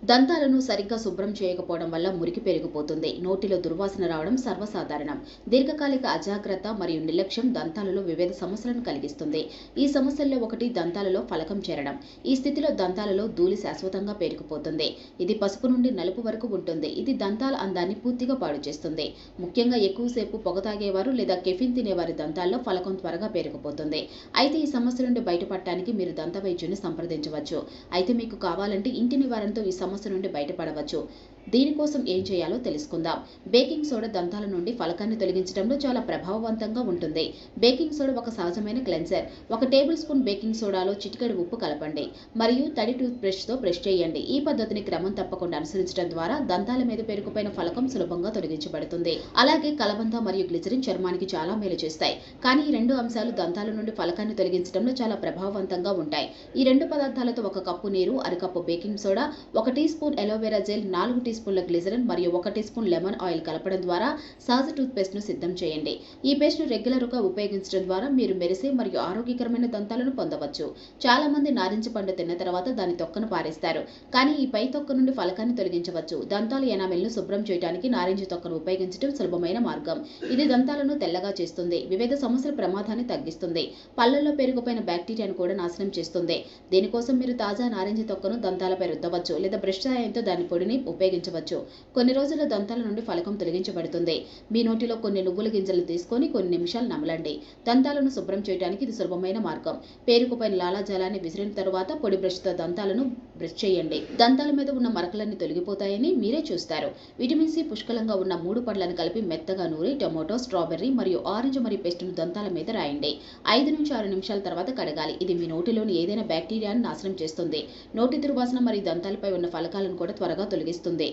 దంతాలను సరిగ్గా శుభ్రం చేయకపోవడం వల్ల మురికి పెరిగిపోతుంది. నోటిలో దుర్వాసన రావడం సర్వసాధారణం. దీర్ఘకాలిక అజాగ్రత్త మరియు నిర్లక్ష్యం దంతాలలో వివిధ సమస్యలను కలిగిస్తుంది. ఈ సమస్యల్లో ఒకటి దంతాలలో ఫలకం చేరడం. ఈ స్థితిలో దంతాలలో ధూళి శాశ్వతంగా పేరుకుపోతుంది. ఇది పసుపు నుండి నలుపు వరకు ఉంటుంది. ఇది దంతాల అందాన్ని పూర్తిగా పాడు చేస్తుంది. ముఖ్యంగా ఎక్కువసేపు పొగ తాగేవారు లేదా కెఫిన్ తినేవారి దంతాల్లో ఫలకం త్వరగా పేరుకుపోతుంది. అయితే ఈ సమస్య నుండి బయటపడటానికి మీరు దంత వైద్యుని సంప్రదించవచ్చు. అయితే మీకు కావాలంటే ఇంటి నివారణతో ఈ సమస్య నుండి బయటపడవచ్చు. దీనికోసం ఏం చేయాలో తెలుసుకుందాం. బేకింగ్ సోడా దంతాల నుండి ఫలకాన్ని తొలగించడంలో చాలా ప్రభావవంతంగా ఉంటుంది. బేకింగ్ సోడా ఒక సహజమైన క్లెన్సర్. 1 టేబుల్ స్పూన్ బేకింగ్ సోడాలో చిటికెడు ఉప్పు కలపండి మరియు తడి టూత్ బ్రష్తో బ్రష్ చేయండి. ఈ పద్ధతిని క్రమం తప్పకుండా అనుసరించడం ద్వారా దంతాల మీద పేరుకుపోయిన ఫలకం సులభంగా తొలగించబడుతుంది. అలాగే కలబంద మరియు గ్లిజరిన్ చర్మానికి చాలా మేలు చేస్తాయి. కానీ ఈ 2 అంశాలు దంతాల నుండి ఫలకాన్ని తొలగించడంలో చాలా ప్రభావవంతంగా ఉంటాయి. ఈ 2 పదార్థాలతో 1 కప్పు నీరు, అరకప్పు baking soda, 1 teaspoon aloe vera gel, 4 టీ స్పూన్ల గ్లిజరిన్ మరియు 1 టీ స్పూన్ లెమన్ ఆయిల్ కలపడం ద్వారా సహజ టూత్ పేస్ట్ ను సిద్ధం చేయండి. ఈ పేస్ట్ ను రెగ్యులర్ గా ఉపయోగించడం ద్వారా మీరు మెరిసే మరియు ఆరోగ్యకరమైన దంతాలను పొందవచ్చు. చాలా మంది నారింజ పండు తిన్న తర్వాత దాని తొక్కను పారేస్తారు. కానీ ఈ పై తొక్క నుండి ఫలకాన్ని తొలగించవచ్చు. దంతాల ఎనామెల్ను శుభ్రం చేయడానికి నారింజ తొక్కను ఉపయోగించడం సులభమైన మార్గం. ఇది దంతాలను తెల్లగా చేస్తుంది. వివిధ సమస్యల ప్రమాదాన్ని తగ్గిస్తుంది. పళ్లలో పెరిగిపోయిన బ్యాక్టీరియాను కూడా నాశనం చేస్తుంది. దీనికోసం మీరు తాజా నారింజ తొక్కను దంతాలపై రుద్దవచ్చు లేదా బ్రష్ సాయంతో దాని పొడిని ఉపయోగించవచ్చు. కొన్ని రోజుల్లో దంతాల నుండి ఫలకం తొలగించబడుతుంది. మీ నోటిలో కొన్ని నువ్వుల గింజలు తీసుకొని కొన్ని నిమిషాలు నమలండి. దంతాలను శుభ్రం చేయడానికి ఇది సులభమైన మార్గం. పేరుకుపోయిన లాలాజలాన్ని విసిరిన తరువాత పొడి బ్రష్తో దంతాలను బ్రష్ చేయండి. దంతాల మీద ఉన్న మరకలన్నీ తొలగిపోతాయని మీరే చూస్తారు. విటమిన్ సి పుష్కలంగా ఉన్న 3 పండ్లను కలిపి మెత్తగా నూరి టొమాటో, స్ట్రాబెర్రీ మరియు ఆరెంజ్ మరియు పేస్ట్ను దంతాల మీద రాయండి. 5 నుంచి 6 నిమిషాల తర్వాత కడగాలి. ఇది మీ నోటిలోని ఏదైనా బ్యాక్టీరియాను నాశనం చేస్తుంది. నోటి దుర్వాసన మరియు దంతాలపై ఉన్న ఫలకాలను కూడా త్వరగా తొలగిస్తుంది.